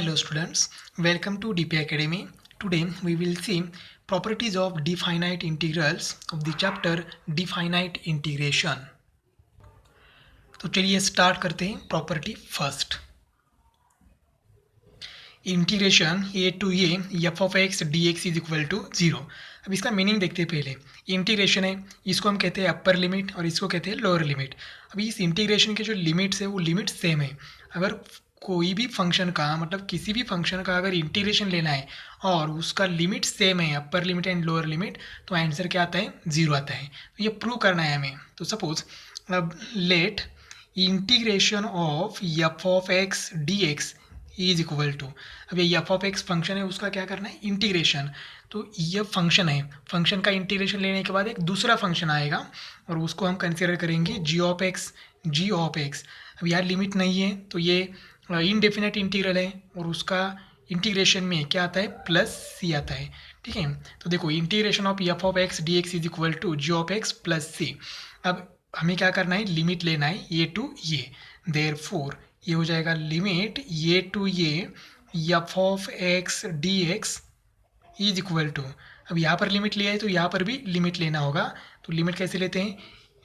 Hello students, welcome to DP Academy. Today we will see properties of definite integrals of the chapter definite integration. तो चलिए start करते हैं property first. Integration A to a f of x D x is equal to 0. अब इसका meaning देखते हैं पहले. Integration है, इसको हम कहते हैं अपर लिमिट और इसको कहते हैं लोअर लिमिट. अभी इस इंटीग्रेशन के जो लिमिट्स है वो लिमिट सेम है. अगर कोई भी फंक्शन का मतलब किसी भी फंक्शन का अगर इंटीग्रेशन लेना है और उसका लिमिट सेम है, upper limit and lower limit, तो आंसर क्या आता है? 0 आता है. तो ये प्रूव करना है हमें. तो सपोज अब let integration of f of x D x is equal to, अब ये एफ ऑफ एक्स फंक्शन है उसका क्या करना है? इंटीग्रेशन. तो ये फंक्शन है, फंक्शन का इंटीग्रेशन लेने के बाद एक दूसरा फंक्शन आएगा और उसको हम कंसिडर करेंगे g of x. G of x, अब यार लिमिट नहीं है तो ये इनडेफिनेट इंटीग्रल है और उसका इंटीग्रेशन में क्या आता है? प्लस सी आता है. ठीक है, तो देखो integration of f of x D x is equal to ji of x plus c. अब हमें क्या करना है? लिमिट लेना है ये टू ये. देयरफॉर ये हो जाएगा लिमिट ये टू ये f of x D x is equal to, अब यहाँ पर लिमिट लिया है तो यहाँ पर भी लिमिट लेना होगा. तो लिमिट कैसे लेते हैं?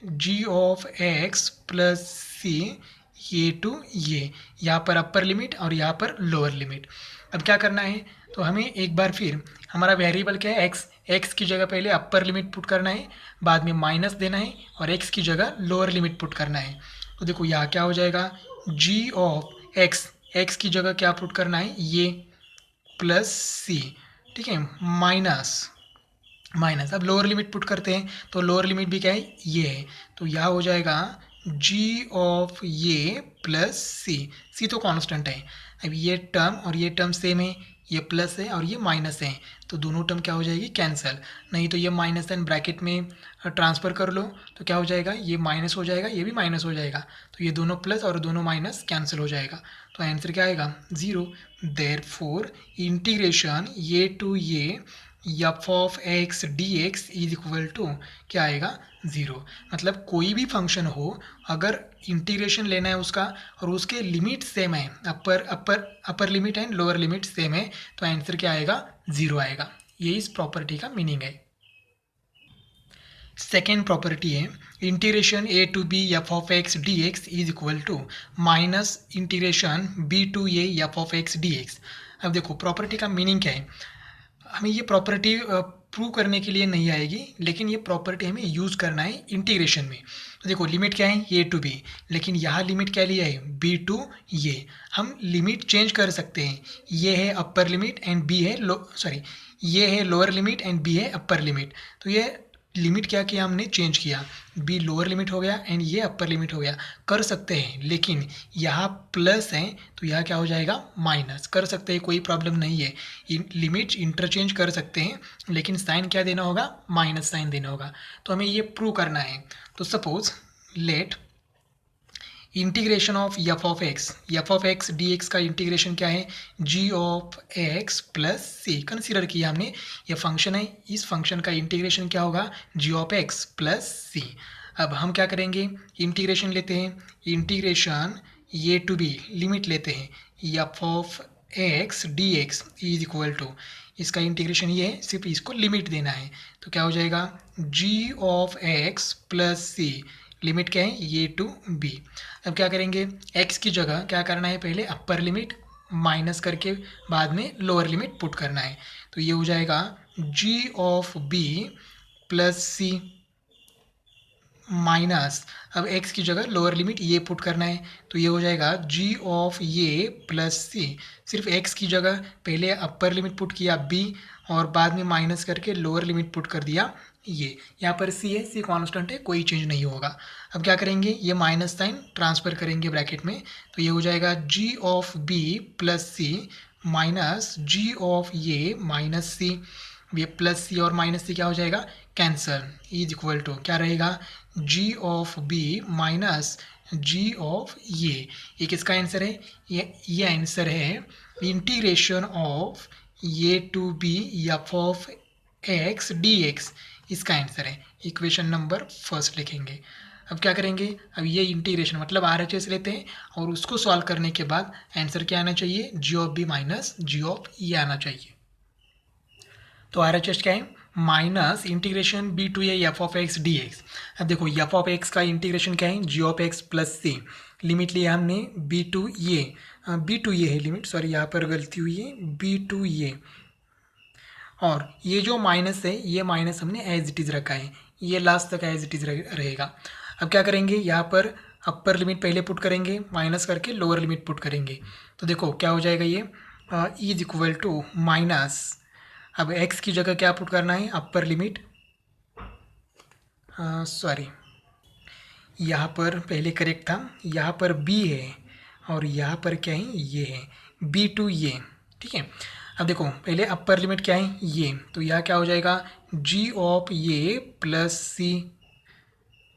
जी ऑफ एक्स प्लस सी ये टू ये, यहाँ पर अपर लिमिट और यहाँ पर लोअर लिमिट. अब क्या करना है? तो हमें एक बार फिर हमारा वेरिएबल क्या है? एक्स. एक्स की जगह पहले अपर लिमिट पुट करना है, बाद में माइनस देना है और एक्स की जगह लोअर लिमिट पुट करना है. तो देखो यहाँ क्या हो जाएगा? जी ऑफ एक्स, एक्स की जगह क्या पुट करना है? ये प्लस सी. ठीक है, माइनस माइनस. अब लोअर लिमिट पुट करते हैं तो लोअर लिमिट भी क्या है? ये है. तो यहाँ हो जाएगा जी ऑफ ये प्लस सी. सी तो कांस्टेंट है. अब ये टर्म और ये टर्म सेम है, ये प्लस है और ये माइनस है, तो दोनों टर्म क्या हो जाएगी? कैंसिल. नहीं तो ये माइनस एंड ब्रैकेट में ट्रांसफ़र कर लो तो क्या हो जाएगा? ये माइनस हो जाएगा, ये भी माइनस हो जाएगा, तो ये दोनों प्लस और दोनों माइनस कैंसिल हो जाएगा. तो आंसर क्या आएगा? 0. देयरफॉर इंटीग्रेशन ये टू ये f of x D x is equal to क्या आएगा? 0. मतलब कोई भी फंक्शन हो, अगर इंटीग्रेशन लेना है उसका और उसके लिमिट सेम है, upper limit and lower limit same है, तो आंसर क्या आएगा? 0 आएगा. ये इस प्रॉपर्टी का मीनिंग है. सेकेंड प्रॉपर्टी है integration A to B F of x D x is equal to minus integration b to a f of x D x. अब देखो प्रॉपर्टी का मीनिंग क्या है. हमें ये प्रॉपर्टी प्रूव करने के लिए नहीं आएगी, लेकिन ये प्रॉपर्टी हमें यूज़ करना है इंटीग्रेशन में. तो देखो लिमिट क्या है? ए टू बी, लेकिन यहाँ लिमिट क्या लिया है? बी टू ये. हम लिमिट चेंज कर सकते हैं. ये है अपर लिमिट एंड बी है ये है लोअर लिमिट एंड बी है अपर लिमिट. तो ये लिमिट क्या किया हमने? चेंज किया. बी लोअर लिमिट हो गया एंड ये अपर लिमिट हो गया. कर सकते हैं, लेकिन यहाँ प्लस है तो यहाँ क्या हो जाएगा? माइनस. कर सकते हैं, कोई प्रॉब्लम नहीं है. लिमिट इंटरचेंज कर सकते हैं, लेकिन साइन क्या देना होगा? माइनस साइन देना होगा. तो हमें ये प्रूव करना है. तो suppose let integration of f of x D x का इंटीग्रेशन क्या है? G of x plus c. Consider किया हमने, ये फंक्शन है, इस फंक्शन का इंटीग्रेशन क्या होगा? जी ऑफ एक्स प्लस सी. अब हम क्या करेंगे? इंटीग्रेशन लेते हैं. Integration a to b, limit लेते हैं f of x D x is equal to, इसका इंटीग्रेशन ये है, सिर्फ इसको लिमिट देना है. तो क्या हो जाएगा? G of x plus c. Limit क्या है? ये टू बी. अब क्या करेंगे? एक्स की जगह क्या करना है? पहले अपर लिमिट माइनस करके बाद में लोअर लिमिट पुट करना है. तो ये हो जाएगा g of b plus c minus, अब x की जगह लोअर लिमिट ये पुट करना है. तो ये हो जाएगा जी ऑफ ये प्लस सी. सिर्फ x की जगह पहले अपर लिमिट पुट किया b और बाद में माइनस करके लोअर लिमिट पुट कर दिया ये. यहाँ पर c है, c कांस्टेंट है, कोई चेंज नहीं होगा. अब क्या करेंगे? ये माइनस साइन ट्रांसफ़र करेंगे ब्रैकेट में. तो ये हो जाएगा g of b plus c minus ji of ये माइनस सी. ये प्लस सी और माइनस सी क्या हो जाएगा? कैंसल. इज इक्वल टू क्या रहेगा? जी of B minus ji of ये किसका आंसर है? ये आंसर है इंटीग्रेशन ऑफ ये to B F of x D x. इसका आंसर है. इक्वेशन नंबर फर्स्ट लिखेंगे. अब क्या करेंगे, अब ये इंटीग्रेशन मतलब RHS लेते हैं और उसको सॉल्व करने के बाद आंसर क्या आना चाहिए, g of B minus ji of ये आना चाहिए। तो RHS क्या है, minus integration b to a f of x D x. अब देखो एफ ऑफ एक्स का इंटीग्रेशन क्या है, g of x plus c, limit लिया हमने बी टू ये है लिमिट, सॉरी यहाँ पर गलती हुई है, बी टू ये, और ये जो माइनस है ये माइनस हमने एज इट इज़ रखा है, ये लास्ट तक एज इट इज़ रहेगा। अब क्या करेंगे, यहाँ पर अपर लिमिट पहले पुट करेंगे, माइनस करके लोअर लिमिट पुट करेंगे। तो देखो क्या हो जाएगा, ये इज इक्वल टू माइनस, अब x की जगह क्या पुट करना है, अपर लिमिट, सॉरी यहाँ पर पहले करेक्ट था, यहाँ पर b है और यहाँ पर क्या है, ये है b टू ये, ठीक है। अब देखो पहले अपर लिमिट क्या है, ये, तो यह क्या हो जाएगा, g ऑफ ये प्लस सी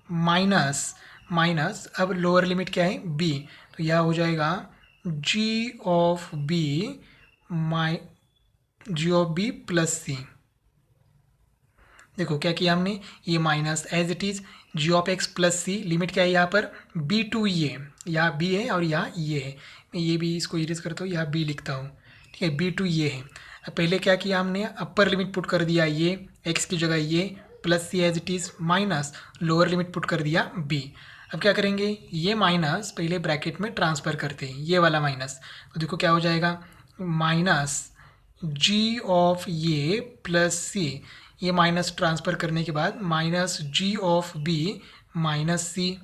माइनस माइनस, अब लोअर लिमिट क्या है, b, तो यह हो जाएगा g of b plus c. देखो क्या किया हमने, ये minus as it is g of x plus c, limit क्या है यहाँ पर बी टू ये, यहाँ बी है और यहाँ ये है, मैं ये भी इसको इरेज करता हूँ, यहाँ बी लिखता हूँ, ठीक है, बी टू ये है। अब पहले क्या किया हमने, अपर लिमिट पुट कर दिया ये एक्स की जगह ये plus c as it is minus lower limit put कर दिया बी। अब क्या करेंगे, ये माइनस पहले ब्रैकेट में ट्रांसफ़र करते हैं, ये वाला माइनस, तो देखो क्या हो जाएगा, माइनस जी ऑफ ये प्लस सी, ये माइनस ट्रांसफ़र करने के बाद minus ji of B minus c.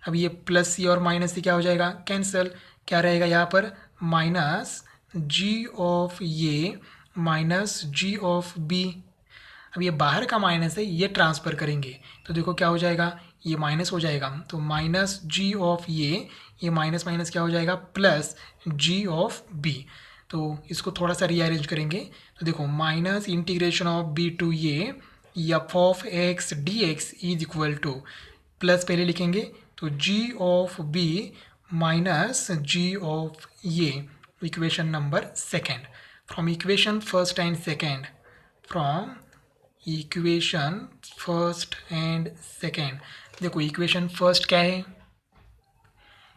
अब ये प्लस सी और माइनस सी क्या हो जाएगा, कैंसिल, क्या रहेगा यहाँ पर, माइनस जी ऑफ ये माइनस जी ऑफ बी। अब ये बाहर का माइनस है, ये ट्रांसफ़र करेंगे तो देखो क्या हो जाएगा, ये माइनस हो जाएगा, तो माइनस जी ऑफ ये माइनस माइनस क्या हो जाएगा, प्लस जी ऑफ बी। तो इसको थोड़ा सा रीअरेंज करेंगे, तो देखो minus integration of b to ये f of x D x is equal to, plus पहले लिखेंगे तो g of B minus ji of ये, equation number second, from equation first and second, from equation first and second. देखो equation first क्या है,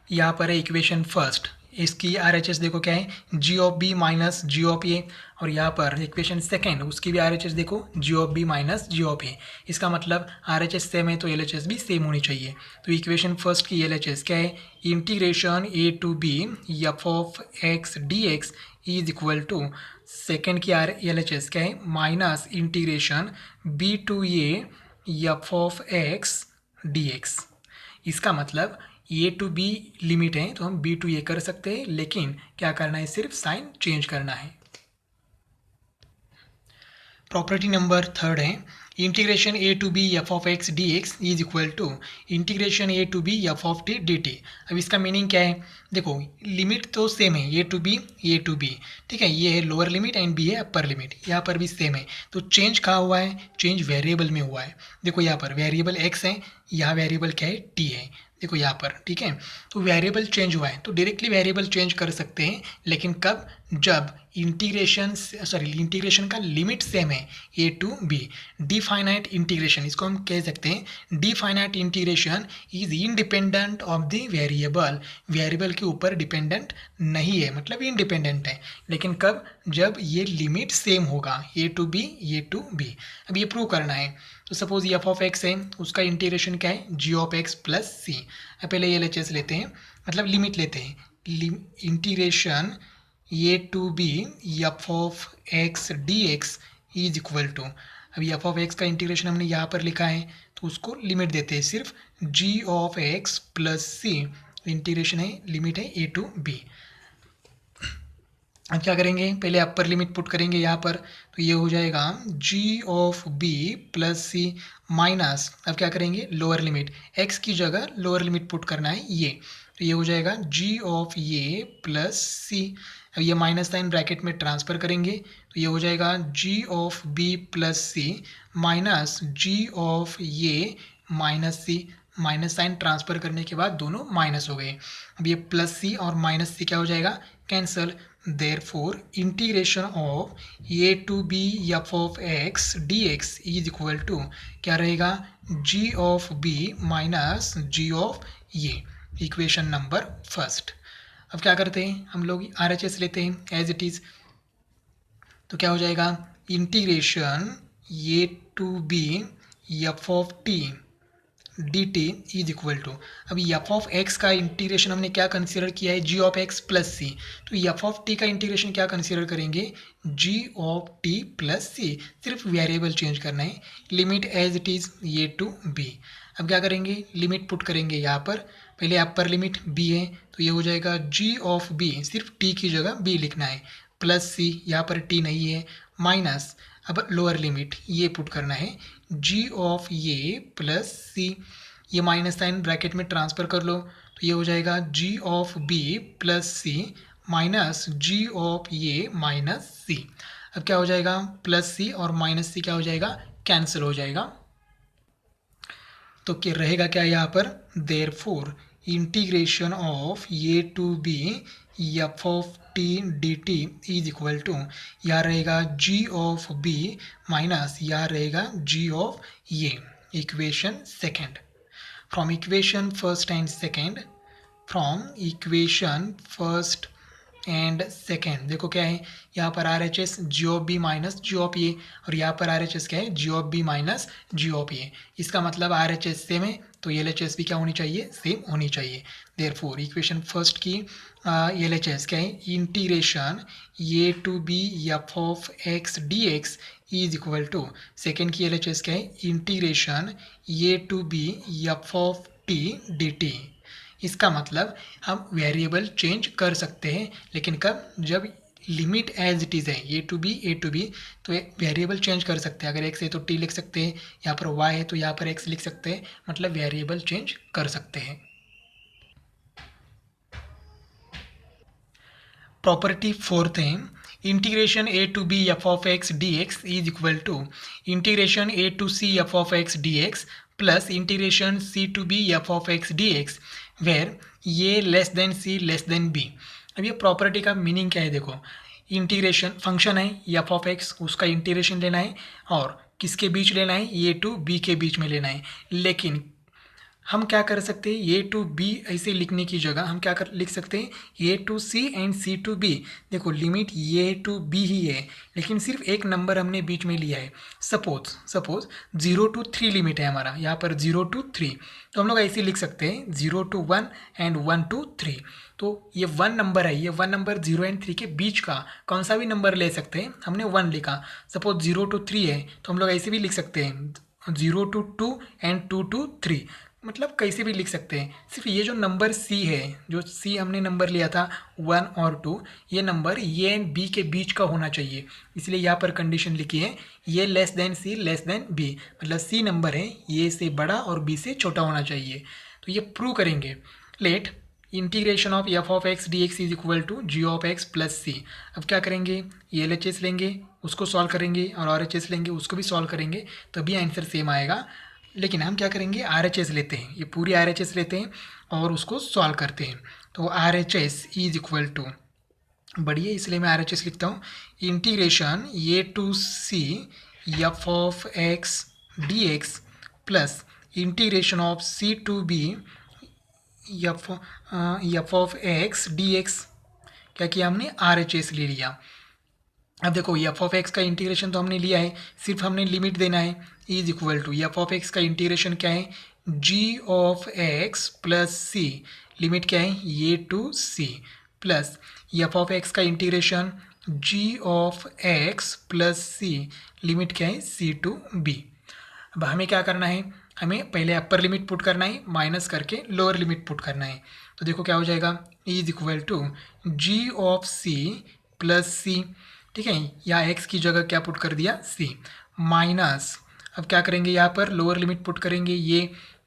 यहाँ पर है इक्वेशन फर्स्ट, इसकी RHS देखो क्या है, g of B minus ji of a, और यहाँ पर इक्वेशन सेकेंड उसकी भी RHS देखो g of B minus ji of a. इसका मतलब RHS सेम है तो LHS भी सेम होनी चाहिए। तो इक्वेशन फर्स्ट की LHS क्या है, integration A to B F of x D x is equal to, second की LHS क्या है, minus integration b to a f of x D x. इसका मतलब ए टू बी लिमिट है तो हम बी टू ए कर सकते हैं, लेकिन क्या करना है, सिर्फ साइन चेंज करना है। प्रॉपर्टी नंबर थर्ड है, integration A to B F of x D x is equal to integration A to B F of t d t. अब इसका मीनिंग क्या है, देखो लिमिट तो सेम है, ए टू बी, ठीक है, ये है लोअर लिमिट एंड बी है अपर लिमिट, यहाँ पर भी सेम है, तो चेंज कहाँ हुआ है, चेंज वेरिएबल में हुआ है। देखो यहाँ पर वेरिएबल एक्स है, यहाँ वेरिएबल क्या है, टी है, देखो यहाँ पर, ठीक है, तो वेरिएबल चेंज हुआ है तो डायरेक्टली वेरिएबल चेंज कर सकते हैं, लेकिन कब, जब इंटीग्रेशन का लिमिट सेम है a to B. Definite integration, इसको हम कह सकते हैं definite integration is independent of the variable, variable के ऊपर डिपेंडेंट नहीं है, मतलब इंडिपेंडेंट है, लेकिन कब, जब ये लिमिट सेम होगा ए टू बी। अब ये प्रूव करना है, तो सपोज एफ ऑफ एक्स है, उसका इंटीग्रेशन क्या है, g of x plus c. पहले ये LHS लेते हैं, मतलब लिमिट लेते हैं, integration A to B F of x D x is equal to, अभी एफ ऑफ एक्स का इंटीग्रेशन हमने यहाँ पर लिखा है तो उसको लिमिट देते हैं सिर्फ g of x plus c, integration है, लिमिट है ए टू बी। अब क्या करेंगे, पहले अपर लिमिट पुट करेंगे यहाँ पर, तो ये हो जाएगा g of b plus c minus, अब क्या करेंगे, लोअर लिमिट, एक्स की जगह लोअर लिमिट पुट करना है ये, तो ये हो जाएगा जी ऑफ ये प्लस सी। अब ये माइनस साइन ब्रैकेट में ट्रांसफ़र करेंगे तो ये हो जाएगा g of b plus c minus ji of ये minus c, minus sign transfer करने के बाद दोनों माइनस हो गए। अब ये प्लस सी और माइनस सी क्या हो जाएगा, cancel, therefore integration of A to B F of x D x is equal to क्या रहेगा, जी of B minus ji of A, equation number first. अब क्या करते हैं हम लोग, आर एच एस लेते हैं एज इट इज़, तो क्या हो जाएगा, integration A to B F of t d t is equal to, अभी एफ ऑफ एक्स का इंटीग्रेशन हमने क्या कंसिडर किया है, g of x plus c, तो एफ ऑफ टी का इंटीग्रेशन क्या कंसिडर करेंगे, g of t plus c, सिर्फ वेरिएबल चेंज करना है, limit as it is a to b. अब क्या करेंगे, लिमिट पुट करेंगे यहाँ पर, पहले अपर लिमिट बी है तो ये हो जाएगा जी ऑफ बी, सिर्फ टी की जगह बी लिखना है, प्लस सी, यहाँ पर टी नहीं है, माइनस, अब लोअर लिमिट ये पुट करना है, जी ऑफ ये प्लस सी, ये माइनस साइन ब्रैकेट में ट्रांसफ़र कर लो तो ये हो जाएगा g of b plus c minus ji of ये माइनस सी। अब क्या हो जाएगा, प्लस सी और माइनस सी क्या हो जाएगा, कैंसिल हो जाएगा, तो क्या रहेगा क्या यहाँ पर, therefore integration of A to B F of t d t is equal to, यहाँ रहेगा जी ऑफ बी माइनस यहाँ रहेगा जी of A, equation second. From equation first and second, from equation first and second देखो क्या है, यहाँ पर R H S g of B minus ji of a, और यहाँ पर आर एच एस क्या है, g of B minus ji of a, इसका मतलब आर एच एस सेम है तो एल एच एस भी क्या होनी चाहिए, सेम होनी चाहिए। देयरफॉर इक्वेशन फर्स्ट की एल एच एस क्या है, integration A to B F of x D x is equal to, second की एल एच एस क्या है, integration A to B F of t d t, इसका मतलब हम variable change कर सकते हैं, लेकिन कब, जब लिमिट एज इट इज़ है ए टू बी तो वेरिएबल चेंज कर सकते हैं, अगर एक्स है तो टी लिख सकते हैं, यहाँ पर वाई है तो यहाँ पर एक्स लिख सकते हैं, मतलब वेरिएबल चेंज कर सकते हैं। प्रॉपर्टी फोर्थ है, integration A to B F of x D x is equal to integration A to c f of x D x plus integration c to B F of x D x where a less than c less than b. अब ये property का meaning क्या है, देखो integration function है f of x, उसका integration लेना है और किसके बीच लेना है, ए टू बी के बीच में लेना है, लेकिन हम क्या कर सकते हैं, ए टू बी ऐसे लिखने की जगह हम क्या कर लिख सकते हैं, a to c and c to b. देखो लिमिट ए टू बी ही है, लेकिन सिर्फ एक नंबर हमने बीच में लिया है, सपोज 0 to 3 लिमिट है हमारा, यहाँ पर 0 to 3, तो हम लोग ऐसे लिख सकते हैं 0 to 1 एंड 1 to 3। तो ये 1 नंबर है, ये 1 नंबर 0 एंड 3 के बीच का कौन सा भी नंबर ले सकते हैं, हमने 1 लिखा, सपोज 0 to 3 है तो हम लोग ऐसे भी लिख सकते हैं 0 to 2 एंड 2 to 3, मतलब कैसे भी लिख सकते हैं। सिर्फ ये जो नंबर सी है, जो सी हमने नंबर लिया था 1 और 2, ये नंबर ए एंड बी के बीच का होना चाहिए, इसलिए यहाँ पर कंडीशन लिखी है ये less than c less than B, मतलब सी नंबर है ए से बड़ा और बी से छोटा होना चाहिए, तो ये प्रूव करेंगे। Let integration of f of x D x is equal to ji of x plus c. अब क्या करेंगे, एल एच एस लेंगे उसको सॉल्व करेंगे और आर एच एस लेंगे उसको भी सॉल्व करेंगे, तभी आंसर सेम आएगा। लेकिन हम क्या करेंगे, आर एच एस लेते हैं, ये पूरी आर एच एस लेते हैं और उसको सॉल्व करते हैं, तो R H S is equal to, बढ़िए इसलिए मैं आर एच एस लिखता हूँ, integration A to c f of x D x plus integration of c to B F of x D x, क्या किया हमने, आर एच एस ले लिया। अब देखो एफ ऑफ एक्स का इंटीग्रेशन तो हमने लिया है, सिर्फ हमने लिमिट देना है, is equal to f of x का इंटीग्रेशन क्या है, g of x plus c, limit क्या है a to c, plus f of x का integration g of x plus c, limit क्या है सी टू बी। अब हमें क्या करना है, हमें पहले अपर लिमिट पुट करना है, माइनस करके लोअर लिमिट पुट करना है, तो देखो क्या हो जाएगा, is equal to ji of c plus c, ठीक है, या एक्स की जगह क्या पुट कर दिया, सी, माइनस, अब क्या करेंगे यहाँ पर लोअर लिमिट पुट करेंगे ये,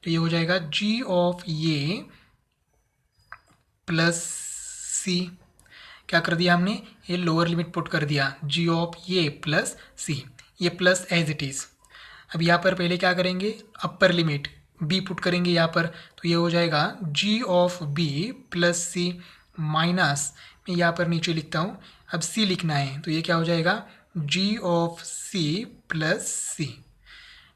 तो ये हो जाएगा जी ऑफ ये प्लस सी, क्या कर दिया हमने, ये लोअर लिमिट पुट कर दिया जी ऑफ ये प्लस सी, ये प्लस एज इट इज़। अब यहाँ पर पहले क्या करेंगे, अपर लिमिट बी पुट करेंगे यहाँ पर, तो ये हो जाएगा g of b plus c minus मैं यहाँ पर नीचे लिखता हूँ, अब सी लिखना है तो ये क्या हो जाएगा g of c plus c.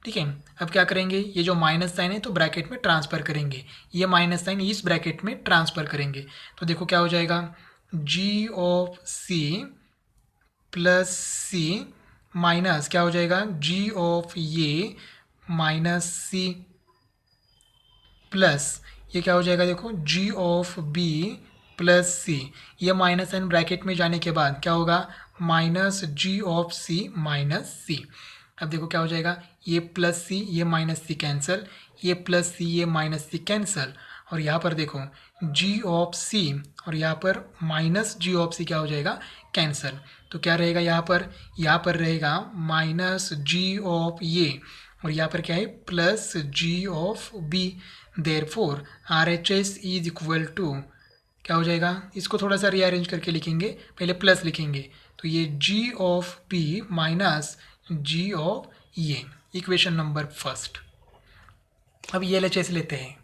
ठीक है, अब क्या करेंगे, ये जो माइनस साइन है तो ब्रैकेट में ट्रांसफ़र करेंगे, ये माइनस साइन इस ब्रैकेट में ट्रांसफ़र करेंगे तो देखो क्या हो जाएगा g of c plus c minus क्या हो जाएगा जी ऑफ ये माइनस सी प्लस ये क्या हो जाएगा देखो g of b plus c. ये माइनस साइन ब्रैकेट में जाने के बाद क्या होगा minus ji of c minus c. अब देखो क्या हो जाएगा ये प्लस सी ये माइनस सी कैंसिल, ये प्लस सी ये माइनस सी कैंसिल, और यहाँ पर देखो जी ऑफ सी और यहाँ पर माइनस जी ऑफ सी क्या हो जाएगा कैंसिल। तो क्या रहेगा यहाँ पर रहेगा माइनस जी ऑफ ये और यहाँ पर क्या है plus g of b. Therefore R H S is equal to क्या हो जाएगा, इसको थोड़ा सा रीअरेंज करके लिखेंगे, पहले प्लस लिखेंगे तो ये g of B minus ji of ये, इक्वेशन नंबर फर्स्ट। अब ये LHS लेते हैं,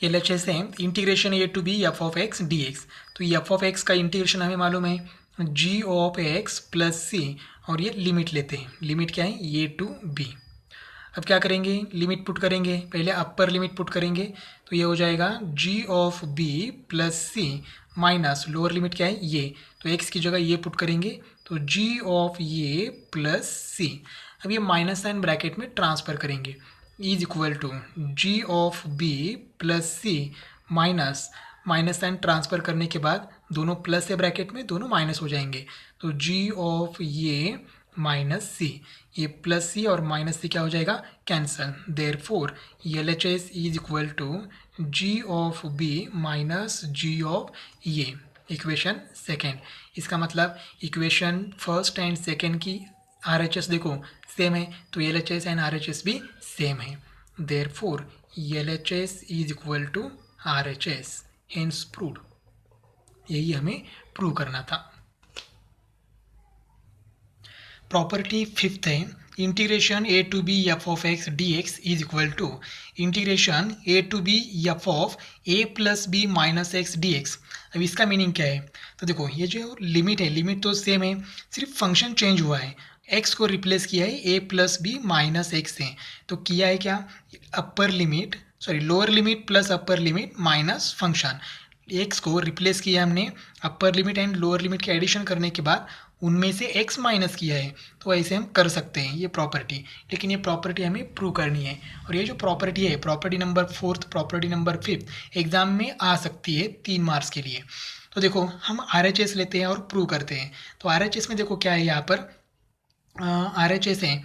LHS है integration A to B F of x D x. तो एफ ऑफ एक्स का इंटीग्रेशन हमें मालूम है g of x plus c, और ये लिमिट लेते हैं, लिमिट क्या है ए टू बी। अब क्या करेंगे लिमिट पुट करेंगे, पहले अपर लिमिट पुट करेंगे तो ये हो जाएगा g of b plus c minus lower limit क्या है ये, तो एक्स की जगह ये पुट करेंगे तो जी ऑफ ये प्लस सी। अब ये माइनस साइन ब्रैकेट में ट्रांसफ़र करेंगे is equal to ji of b plus c minus minus sign transfer करने के बाद दोनों प्लस है ब्रैकेट में, दोनों माइनस हो जाएंगे तो जी ऑफ ये माइनस सी, ये प्लस सी और माइनस सी क्या हो जाएगा cancel. Therefore L H S is equal to ji of B minus ji of ये, इक्वेशन सेकेंड। इसका मतलब इक्वेशन फर्स्ट एंड सेकेंड की आर एच एस देखो सेम है तो L H S and R H S भी same है। Therefore L H S is equal to R H S, hence proved. यही हमें प्रूव करना था। प्रॉपर्टी फिफ्थ है integration A to B F of x D x is equal to integration A to B F of a plus b minus x D x. अब इसका meaning क्या है, तो देखो ये जो लिमिट है लिमिट तो सेम है, सिर्फ फंक्शन चेंज हुआ है, एक्स को रिप्लेस किया है a plus b minus x से। तो किया है क्या upper limit sorry lower limit plus upper limit minus function, x को रिप्लेस किया हमने upper limit and lower limit के एडिशन करने के बाद उनमें से x माइनस किया है, तो ऐसे हम कर सकते हैं ये प्रॉपर्टी। लेकिन ये प्रॉपर्टी हमें प्रूव करनी है, और ये जो प्रॉपर्टी है property number fourth property number fifth exam में आ सकती है 3 मार्क्स के लिए। तो देखो हम RHS लेते हैं और प्रूव करते हैं। तो RHS में देखो क्या है यहाँ पर RHS है,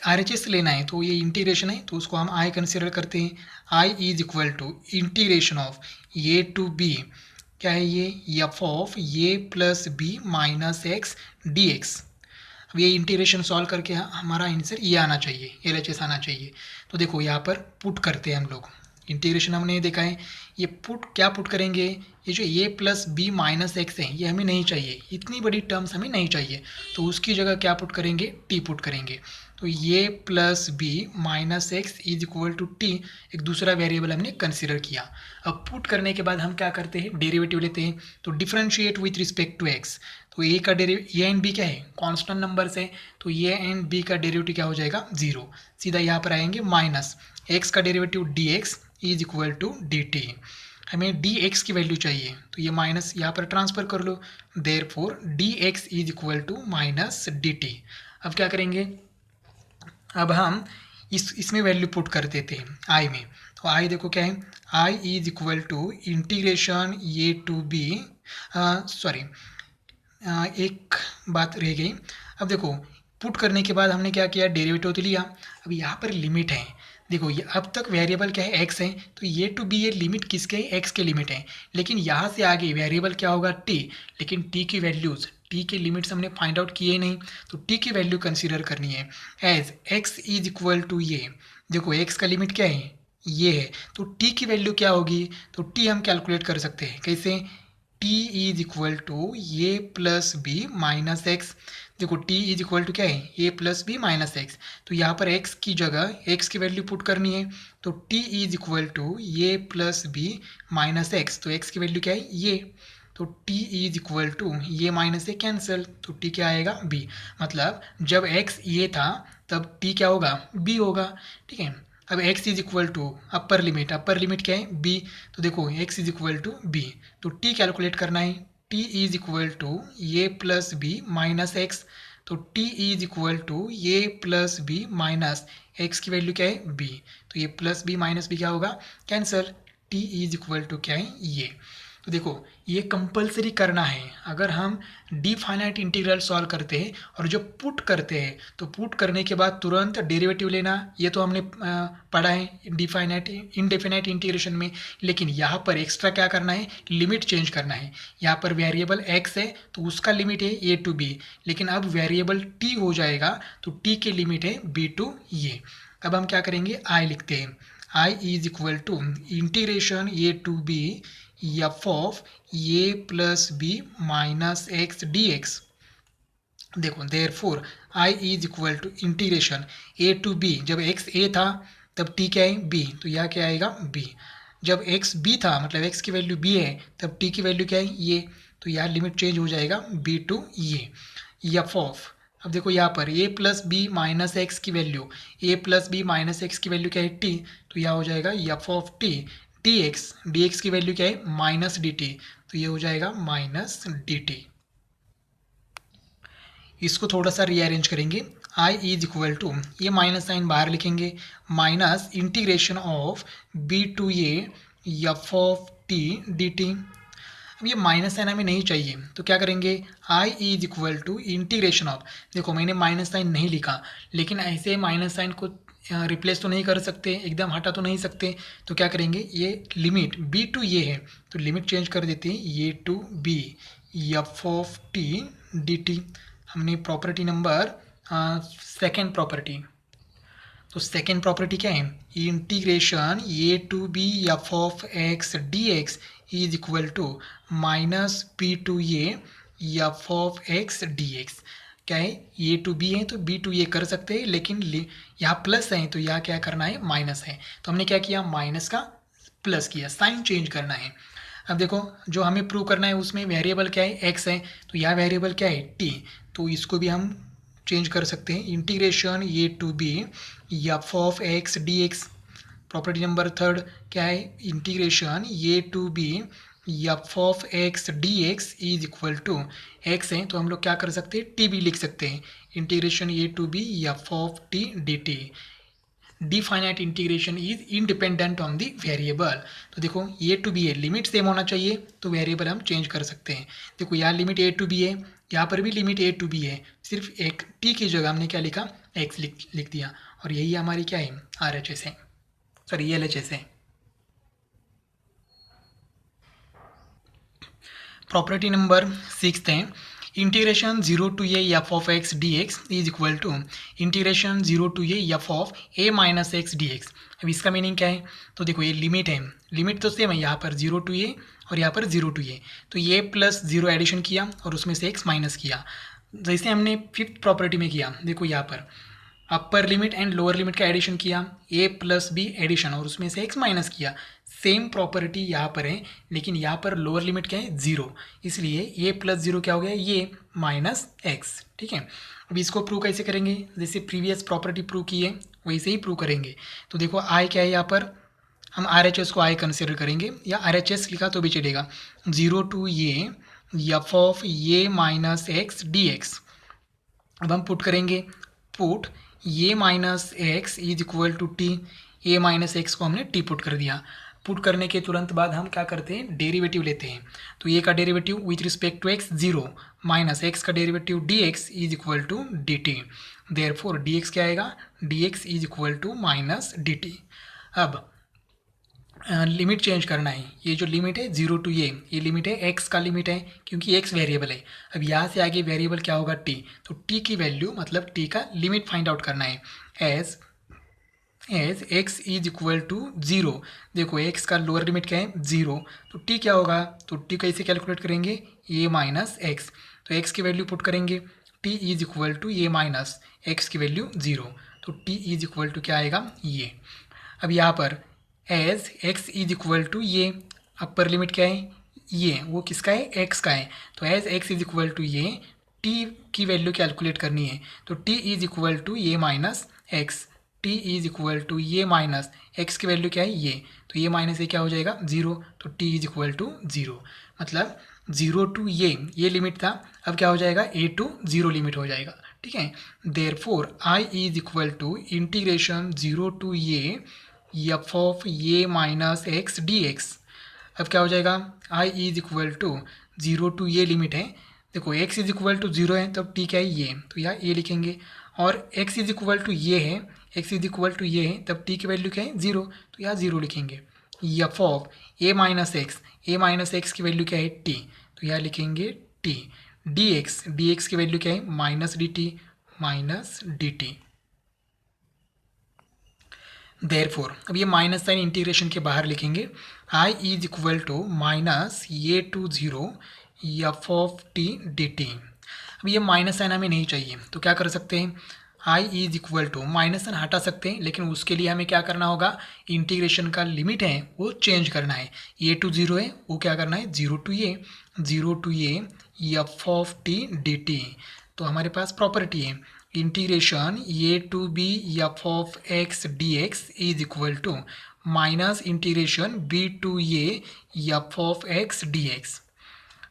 RHS लेना है तो ये इंटीग्रेशन है तो उसको हम I कंसिडर करते हैं। I is equal to integration of A to b क्या है ये f of a plus b minus x D x. अब ये इंटीग्रेशन सॉल्व करके हमारा आंसर ये आना चाहिए, एल एच एस आना चाहिए। तो देखो यहाँ पर पुट करते हैं हम लोग, इंटीग्रेशन हमने देखा है, ये पुट क्या पुट करेंगे, ये जो ए प्लस बी माइनस एक्स है ये हमें नहीं चाहिए, इतनी बड़ी टर्म्स हमें नहीं चाहिए, तो उसकी जगह क्या पुट करेंगे टी पुट करेंगे। तो a plus b minus x is equal to t, एक दूसरा वेरिएबल हमने कंसिडर किया। अब पुट करने के बाद हम क्या करते हैं डेरिवेटिव लेते हैं, तो differentiate with respect to x. तो ए का ए एंड बी क्या है कांस्टेंट नंबर्स है, तो ए एंड बी का डेरिवेटिव क्या हो जाएगा 0, सीधा यहाँ पर आएंगे माइनस एक्स का derivative d x is equal to d t. हमें डी एक्स की वैल्यू चाहिए तो ये माइनस यहाँ पर ट्रांसफ़र कर लो, therefore d x is equal to minus d t. अब क्या करेंगे, अब हम इसमें वैल्यू पुट कर देते हैं आई में, तो आई देखो क्या है I is equal to integration A to b sorry एक बात रह गई। अब देखो पुट करने के बाद हमने क्या किया डेरिवेटिव तो लिया, अब यहाँ पर लिमिट है, देखो ये अब तक वेरिएबल क्या है x है, तो ये टू बी ये लिमिट किसके है x के लिमिट है, लेकिन यहाँ से आगे वेरिएबल क्या होगा t, लेकिन t की वैल्यूज़ t के लिमिट्स हमने फाइंड आउट किए नहीं, तो t की वैल्यू कंसीडर करनी है as x is equal to a, देखो x का लिमिट क्या है ये है, तो t की वैल्यू क्या होगी, तो t हम कैलकुलेट कर सकते हैं कैसे, t is equal to a plus b minus x. देखो टी इज इक्वल टू क्या है, a plus b minus x. तो यहाँ पर एक्स की जगह एक्स की वैल्यू पुट करनी है, तो t is equal to a plus b minus x. तो एक्स की वैल्यू क्या है, ये। तो t इज इक्वल टू ये माइनस ए कैंसिल, तो t क्या आएगा, b। मतलब जब x ये था तब t क्या होगा, b होगा। ठीक है, अब x is equal to upper limit क्या है, b। तो देखो x is equal to b, तो t कैलकुलेट करना है। t is equal to a plus b minus x. तो t is equal to a plus b minus x की value क्या है, b। तो a plus b minus b क्या होगा, cancel. t is equal to क्या है, ये। तो देखो ये कंपलसरी करना है। अगर हम डी फाइनाइट इंटीग्रल सॉल्व करते हैं और जो पुट करते हैं, तो पुट करने के बाद तुरंत डेरिवेटिव लेना, ये तो हमने पढ़ा है डी फाइनाइट इनडेफिनाइट इंटीग्रेशन में। लेकिन यहाँ पर एक्स्ट्रा क्या करना है, लिमिट चेंज करना है। यहाँ पर वेरिएबल x है तो उसका लिमिट है a टू b, लेकिन अब वेरिएबल t हो जाएगा तो t के लिमिट है b टू a। अब हम क्या करेंगे, i लिखते हैं। i is equal to integration a to b f of a plus b minus x D x. देखो therefore I is equal to integration A to b, जब x a था तब टी क्या है, B. तो यह क्या आएगा, बी। जब एक्स बी था मतलब एक्स की वैल्यू बी है तब टी की वैल्यू क्या है, ये। तो यहाँ लिमिट चेंज हो जाएगा बी टू ये एफ ऑफ। अब देखो यहाँ पर ए प्लस बी माइनस एक्स की वैल्यू, ए प्लस बी माइनस एक्स की वैल्यू क्या है, टी। तो यह हो जाएगा f of t D x की वैल्यू क्या है, माइनस डी टी। तो ये हो जाएगा माइनस डी टी। इसको थोड़ा सा रीअरेंज करेंगे। आई इज इक्वल टू ये माइनस साइन बाहर लिखेंगे, minus integration of b to a f of t d t. अब ये माइनस साइन हमें नहीं चाहिए तो क्या करेंगे, I is equal to integration of. देखो मैंने माइनस साइन नहीं लिखा, लेकिन ऐसे माइनस साइन को रिप्लेस तो नहीं कर सकते, एकदम हटा तो नहीं सकते। तो क्या करेंगे, ये लिमिट b टू ये है तो लिमिट चेंज कर देते हैं, ये to b f of t d t. हमने प्रॉपर्टी नंबर सेकेंड प्रॉपर्टी, तो सेकेंड प्रॉपर्टी क्या है, integration A to B F of x D x is equal to minus b to a f of x D x. क्या है, a to b है तो B to a कर सकते हैं, लेकिन यहाँ प्लस है तो यहाँ क्या करना है, माइनस है। तो हमने क्या किया, माइनस का प्लस किया, साइन चेंज करना है। अब देखो जो हमें प्रूव करना है उसमें वेरिएबल क्या है, एक्स है, तो यह वेरिएबल क्या है, टी। तो इसको भी हम चेंज कर सकते हैं, integration A to B F of x D x. Property number third क्या है, integration A to B F of x D x is equal to x है तो हम लोग क्या कर सकते हैं, टी भी लिख सकते हैं, integration A to B F of t d t. Definite integration is independent on the variable. तो देखो ए टू बी है, लिमिट सेम होना चाहिए तो वेरिएबल हम चेंज कर सकते हैं। देखो यहाँ लिमिट ए टू बी है, यहाँ पर भी लिमिट ए टू बी है, सिर्फ एक टी की जगह हमने क्या लिखा, एक्स लिख दिया। और यही हमारी क्या है, आर एच एस है, सॉरी एल एच एस है। प्रॉपर्टी नंबर सिक्स है, integration zero to a f of x D x is equal to integration zero to a f of a minus x D x. अब इसका meaning क्या है, तो देखो ये limit है, लिमिट तो सेम है, यहाँ पर जीरो टू ए और यहाँ पर जीरो टू ए, तो ये प्लस जीरो एडिशन किया और उसमें से एक्स माइनस किया, जैसे हमने फिफ्थ प्रॉपर्टी में किया। देखो यहाँ पर upper limit and lower limit का एडिशन किया, ए प्लस बी एडिशन और उसमें से एक्स माइनस किया। सेम प्रॉपर्टी यहाँ पर है, लेकिन यहाँ पर लोअर लिमिट क्या है, जीरो, इसलिए ए प्लस जीरो क्या हो गया, ये माइनस एक्स। ठीक है, अब इसको प्रूव कैसे करेंगे, जैसे प्रीवियस प्रॉपर्टी प्रूव की है वैसे ही प्रूव करेंगे। तो देखो आई क्या है, यहाँ पर हम आर एच एस को आई कंसिडर करेंगे, या आर एच एस लिखा तो भी चलेगा, zero to a f of a minus x D x. अब हम पुट करेंगे, put a minus x is equal to t, a minus x को हमने टी पुट कर दिया। पुट करने के तुरंत बाद हम क्या करते हैं, डेरिवेटिव लेते हैं। तो ए का derivative with respect to x zero, minus x का derivative d x is equal to d t. Therefore d x क्या आएगा, d x is equal to minus d t. अब लिमिट चेंज करना है, ये जो लिमिट है जीरो टू ये लिमिट है एक्स का लिमिट है, क्योंकि एक्स वेरिएबल है। अब यहाँ से आगे वेरिएबल क्या होगा, टी। तो टी की वैल्यू मतलब टी का लिमिट फाइंड आउट करना है, as as x is equal to zero. देखो एक्स का लोअर लिमिट क्या है, ज़ीरो। तो टी क्या होगा, तो टी कैसे कैलकुलेट करेंगे, ए माइनस एक्स। तो एक्स की वैल्यू पुट करेंगे, t is equal to a minus x की वैल्यू ज़ीरो। तो टी इज इक्वल टू क्या आएगा, ये। अब यहाँ पर as x is equal to ये, अपर लिमिट क्या है, ये वो किसका है, एक्स का है। तो as x is equal to ये, टी की वैल्यू कैलकुलेट करनी है। तो टी इज इक्वल टू ये minus x, t is equal to ये माइनस एक्स की वैल्यू क्या है, ये। तो ये माइनस ये क्या हो जाएगा, ज़ीरो। तो t is equal to zero, मतलब ज़ीरो टू ये लिमिट था। अब क्या हो जाएगा, ए टू ज़ीरो लिमिट हो जाएगा, ठीक है। Therefore I is equal to integration zero to ये एफ ऑफ ये माइनस एक्स डी एक्स। अब क्या हो जाएगा, I is equal to zero to ये लिमिट है। देखो x is equal to zero है, तब t क्या है, ये। तो यहाँ ये लिखेंगे। और x is equal to a है, x is equal to a है, तब t की वैल्यू क्या है, ज़ीरो। तो यहाँ ज़ीरो लिखेंगे। F of a minus x की वैल्यू क्या है, t। तो यहाँ लिखेंगे t। डी एक्स की वैल्यू क्या है, माइनस डी टी। देयरफॉर अब ये माइनस साइन इंटीग्रेशन के बाहर लिखेंगे, I is equal to minus ये to zero f of t d t. अब ये माइनस साइन हमें नहीं चाहिए, तो क्या कर सकते हैं, I is equal to minus sign हटा सकते हैं, लेकिन उसके लिए हमें क्या करना होगा, इंटीग्रेशन का लिमिट है वो चेंज करना है। ये टू ज़ीरो है, वो क्या करना है, ज़ीरो टू ये f of t d t. तो हमारे पास प्रॉपर्टी है, integration A to B F of x D x is equal to minus integration b to a f of x D x.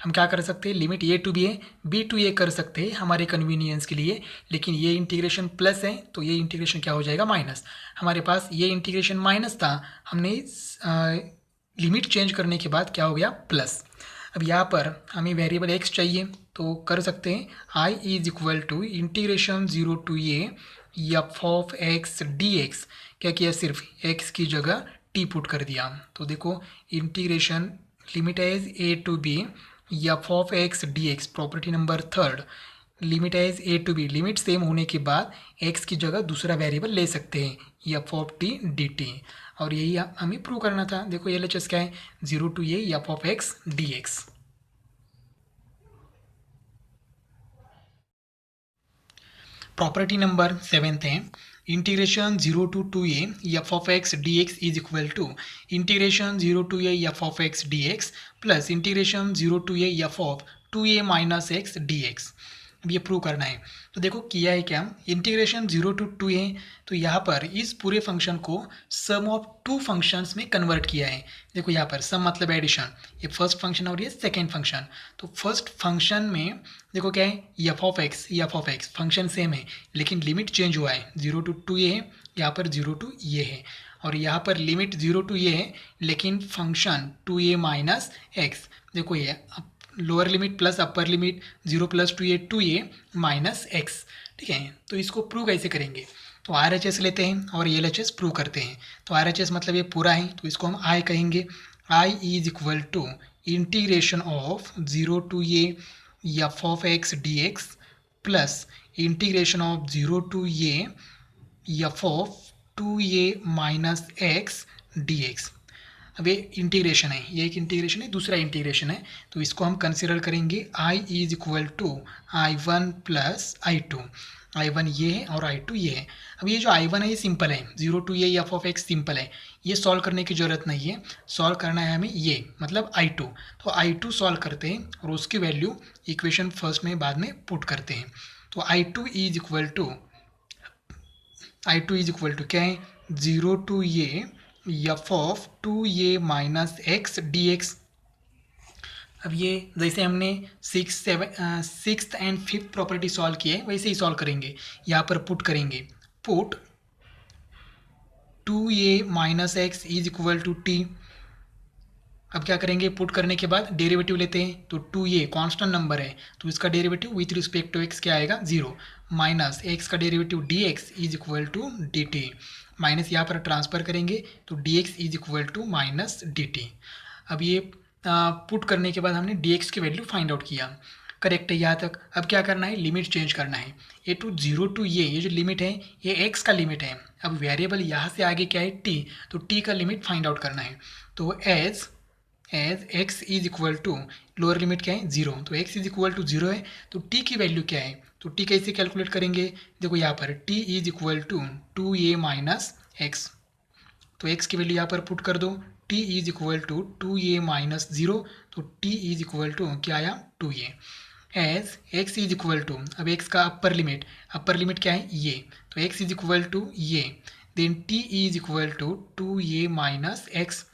हम क्या कर सकते हैं, लिमिट ए टू बी है, बी टू ए कर सकते हैं हमारे कन्वीनियंस के लिए, लेकिन ये इंटीग्रेशन प्लस है तो ये इंटीग्रेशन क्या हो जाएगा, माइनस। हमारे पास ये इंटीग्रेशन माइनस था, हमने लिमिट चेंज करने के बाद क्या हो गया, प्लस। अब यहाँ पर हमें वेरिएबल एक्स चाहिए, तो कर सकते हैं I is equal to integration zero to a f of x D x. क्या किया, सिर्फ एक्स की जगह टी पुट कर दिया। तो देखो integration limit as a to B F of x D x, property number third, limit as a to b, limit same होने के बाद एक्स की जगह दूसरा वेरिएबल ले सकते हैं f of t d T. और यही हमें प्रूव करना था। देखो एल एच एस क्या है, zero to a f of x D x. Property number seventh है, integration zero to two a f of x D x is equal to integration zero to a f of x D x plus integration zero to a f of two a minus x D x. अब ये prove करना है। तो देखो किया है क्या, integration zero to to है, तो यहाँ पर इस पूरे फंक्शन को सम ऑफ टू फंक्शंस में कन्वर्ट किया है। देखो यहाँ पर सम मतलब एडिशन, ये फर्स्ट फंक्शन और ये सेकेंड फंक्शन। तो फर्स्ट फंक्शन में देखो क्या है, f of x function same है, लेकिन लिमिट चेंज हुआ है, ज़ीरो टू टू ये है, यहाँ पर ज़ीरो टू ये है। और यहाँ पर लिमिट ज़ीरो टू ये है, लेकिन function two a minus x. देखो ये lower limit plus upper limit, zero plus two a minus x, ठीक है। तो इसको प्रूव कैसे करेंगे, तो आर एच एस लेते हैं और एल एच एस प्रूव करते हैं। तो आर एच एस मतलब ये पूरा है, तो इसको हम आई कहेंगे। I is equal to integration of zero to a f of x D x plus integration of zero to a f of two a minus x D x. अब ये इंटीग्रेशन है, ये एक इंटीग्रेशन है, दूसरा integration है, तो इसको हम कंसिडर करेंगे I is equal to I one plus I two. I one ये है और आई टू ये है। अब ये जो आई वन है ये सिंपल है, ज़ीरो टू ये एफ ऑफ एक्स सिंपल है, ये सॉल्व करने की ज़रूरत नहीं है। सॉल्व करना है हमें ये, मतलब आई टू। तो आई टू सॉल्व करते हैं और उसकी वैल्यू इक्वेशन फर्स्ट में बाद में पुट करते हैं। तो I two is equal to क्या है, ज़ीरो टू ये f of two a minus x D x. अब ये जैसे हमने sixth and fifth property solve किए वैसे ही सॉल्व करेंगे। यहाँ पर पुट करेंगे, put two a minus x is equal to t. अब क्या करेंगे, पुट करने के बाद डेरिवेटिव लेते हैं, तो टू ए कॉन्स्टेंट नंबर है, तो इसका derivative with respect to x क्या आएगा, जीरो, माइनस एक्स का derivative d x is equal to d t, minus यहाँ पर ट्रांसफर करेंगे तो d x is equal to minus d t. अब ये पुट करने के बाद हमने डी एक्स की वैल्यू फाइंड आउट किया। करेक्ट है यहाँ तक। अब क्या करना है, लिमिट चेंज करना है। ए टू जीरो टू ये जो लिमिट है ये एक्स का लिमिट है। अब वेरिएबल यहाँ से आगे क्या है, टी, तो टी का लिमिट फाइंड आउट करना है। तो as x is equal to, lower limit क्या है, जीरो, तो x is equal to zero है, तो टी की वैल्यू क्या है, तो टी कैसे कैलकुलेट करेंगे, देखो यहाँ पर t is equal to 2a minus x, तो x की वैल्यू यहाँ पर पुट कर दो, t is equal to 2a minus zero, तो t इज इक्वल टू क्या आया, 2a। As x is equal to, अब x का अपर लिमिट क्या है, ये, तो x इज इक्वल टू ये, then t is equal to 2a minus x,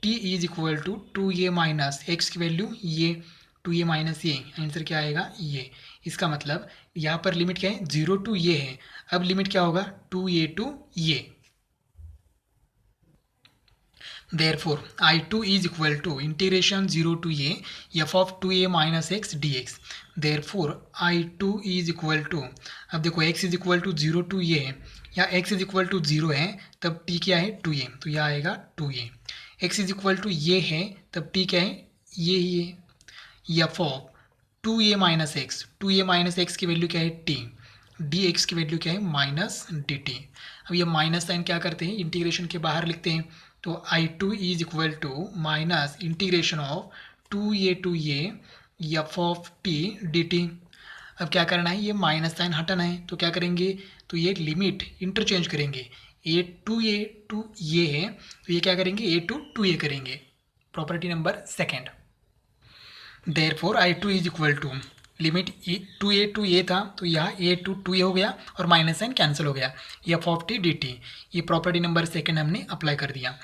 t is equal to 2a minus x की वैल्यू ये, 2a माइनस ये, आंसर क्या आएगा, ये। इसका मतलब यहाँ पर लिमिट क्या है, 0 टू ये है, अब लिमिट क्या होगा, 2a टू ये। Therefore, I2 is equal to integration 0 to a f of 2a minus x dx. Therefore, I2 is equal to, अब देखो x is equal to 0 to a है, या x is equal to 0 है, तब t क्या है, 2a, तो यह आएगा 2a। x is equal to ये है, तब t क्या है, ये ही है। f of 2a minus x, 2a minus x की वैल्यू क्या है, t, dx की वैल्यू क्या है, माइनस dt। अब ये माइनस साइन क्या करते हैं, इंटीग्रेशन के बाहर लिखते हैं, तो I2 is equal to minus integration of 2a to ये f of t d t. अब क्या करना है, ये माइनस साइन हटाना है, तो क्या करेंगे, तो ये लिमिट इंटरचेंज करेंगे, ए टू ये है, तो ये क्या करेंगे, ए टू ये करेंगे, property number second. Therefore I2 is equal to limit two a था, तो यहाँ ए टू ए हो गया और माइनस साइन कैंसिल हो गया, F of t d t, ये प्रॉपर्टी नंबर सेकंड हमने अप्लाई कर दिया।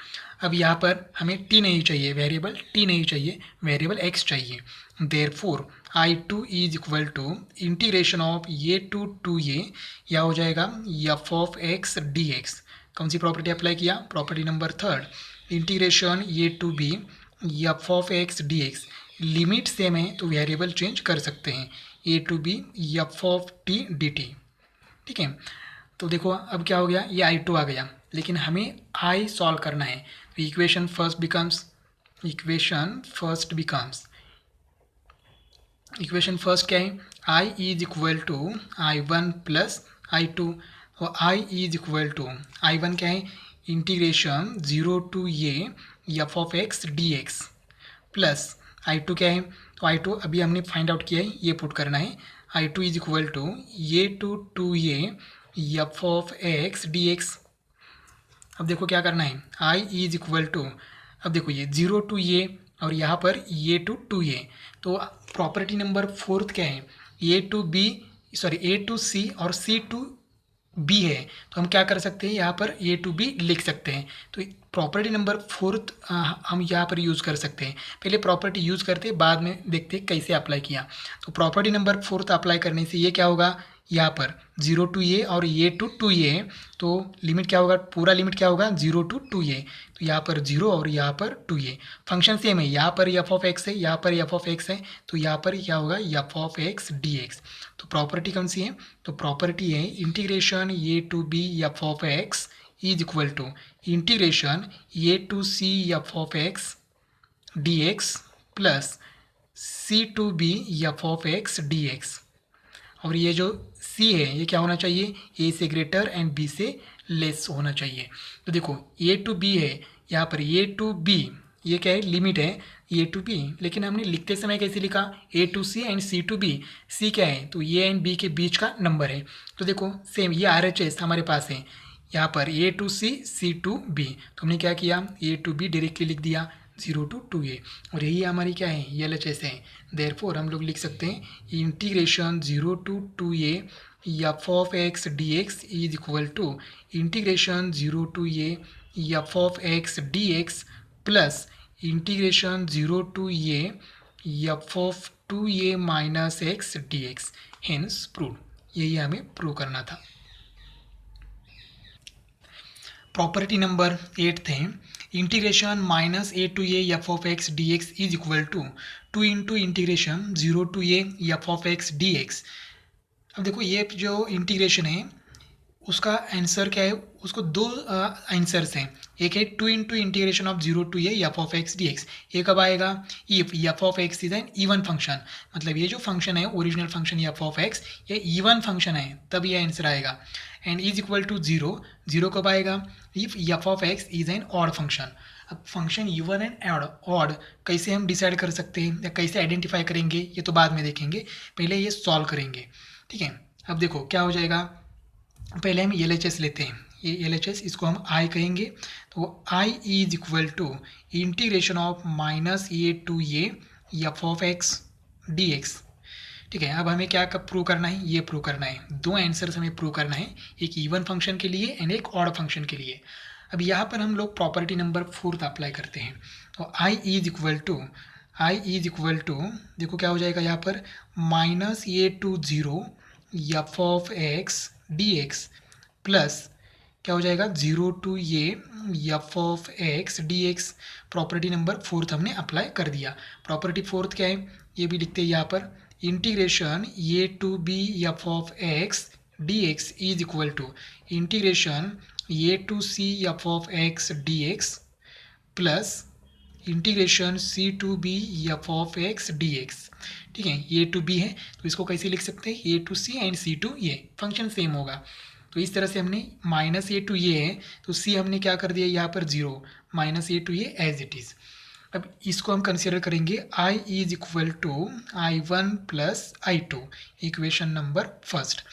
अब यहाँ पर हमें टी नहीं चाहिए, वेरिएबल टी नहीं चाहिए, वेरिएबल एक्स चाहिए। Therefore I2 is equal to integration of ये टू ये, या हो जाएगा f of x D x. कौन सी प्रॉपर्टी अप्लाई किया, property number third, integration a to B F of x D x. Limit same है तो वेरिएबल चेंज कर सकते हैं, a to B F of t d t, ठीक है। तो देखो अब क्या हो गया, ये I2 आ गया, लेकिन हमें I सॉल्व करना है, तो इक्वेशन फर्स्ट क्या है, I is equal to I1 plus I2, और I is equal to I1 क्या है, इंटीग्रेशन 0 टू ये f of x D x, plus I2 क्या है, तो I2 अभी हमने फाइंड आउट किया है, ये पुट करना है, I2 इज इक्वल टू ये टू ये f of x D x. अब देखो क्या करना है, I इज इक्वल टू, अब देखो ये 0 टू ये और यहाँ पर ये टू ये, तो प्रॉपर्टी नंबर फोर्थ क्या है, ए टू सी और सी टू बी है, तो हम क्या कर सकते हैं, यहाँ पर ए टू बी लिख सकते हैं। तो प्रॉपर्टी नंबर फोर्थ हम यहाँ पर यूज़ कर सकते हैं, पहले प्रॉपर्टी यूज़ करते हैं, बाद में देखते हैं कैसे अप्लाई किया। तो प्रॉपर्टी नंबर फोर्थ अप्लाई करने से ये क्या होगा, यहाँ पर 0 टू ये और ये टू ये, तो लिमिट क्या होगा, पूरा लिमिट क्या होगा, 0 टू ये, तो यहाँ पर 0 और यहाँ पर 2a। फंक्शन सेम है, यहाँ पर एफ ऑफ एक्स है, यहाँ पर एफ ऑफ एक्स है, तो यहाँ पर क्या होगा, f of x D x. तो प्रॉपर्टी कौन सी है, तो प्रॉपर्टी है integration A to B F of x is equal to integration A to c f of x D x plus c to B F of x D x. और ये जो c है ये क्या होना चाहिए, a से ग्रेटर एंड b से लेस होना चाहिए। तो देखो a टू b है, यहाँ पर a टू b, ये क्या है, लिमिट है a टू b, लेकिन हमने लिखते समय कैसे लिखा, a to c and c to b। c क्या है, तो a एंड b के बीच का नंबर है, तो देखो सेम ये RHS हमारे पास है, यहाँ पर a to c c to b, तो हमने क्या किया, a टू b डायरेक्टली लिख दिया 0 टू 2a, और यही हमारी क्या है, LHS है। देयरफॉर हम लोग लिख सकते हैं integration 0 to 2a f of x D x is equal to integration 0 to ये f of x D x plus integration 0 to ये f of 2a minus x D x, hence prove. यही हमें prove करना था। Property number 8 है integration minus a to a f of x D x is equal to 2 into integration 0 to a f of x D x. अब देखो ये जो integration है उसका आंसर क्या है, उसको दो आंसर्स हैं। एक है 2 इंटू इंटीग्रेशन ऑफ 0 टू ये f of x D x. ये कब आएगा, if f of x is an even function, मतलब ये जो फंक्शन है original function f of x ये इवन फंक्शन है, तब ये आंसर आएगा। एंड इज इक्वल टू 0, 0 कब आएगा, if f of x is an odd function. अब फंक्शन इवन एंड ऑड कैसे हम डिसाइड कर सकते हैं या कैसे आइडेंटिफाई करेंगे, ये तो बाद में देखेंगे, पहले ये सॉल्व करेंगे। ठीक है, अब देखो क्या हो जाएगा, पहले हम एल एच एस लेते हैं। ये एल एच एस, इसको हम आई कहेंगे, तो I is equal to integration of minus a to a f of x D x. ठीक है, अब हमें क्या प्रूव करना है, ये प्रूव करना है, दो आंसर्स हमें प्रूव करना है, एक इवन फंक्शन के लिए एंड एक ऑड फंक्शन के लिए। अब यहाँ पर हम लोग प्रॉपर्टी नंबर 4 अप्लाई करते हैं। तो आई इज इक्वल टू देखो क्या हो जाएगा यहाँ पर, minus a to 0 f of x D x plus क्या हो जाएगा 0 टू ये f of x D x. Property number 4 हमने अप्लाई कर दिया। प्रॉपर्टी 4 क्या है, ये भी लिखते हैं यहाँ पर, integration A to B F of x D x is equal to integration A to c f of x D x plus integration c to B F of x D x. ठीक है, a to b है तो इसको कैसे लिख सकते हैं, a to c and c to a, function same होगा। तो इस तरह से हमने माइनस ए टू ये है तो सी हमने क्या कर दिया यहाँ पर 0, minus a to a as it is. अब इसको हम कंसिडर करेंगे I is equal to I one plus I two, equation number first.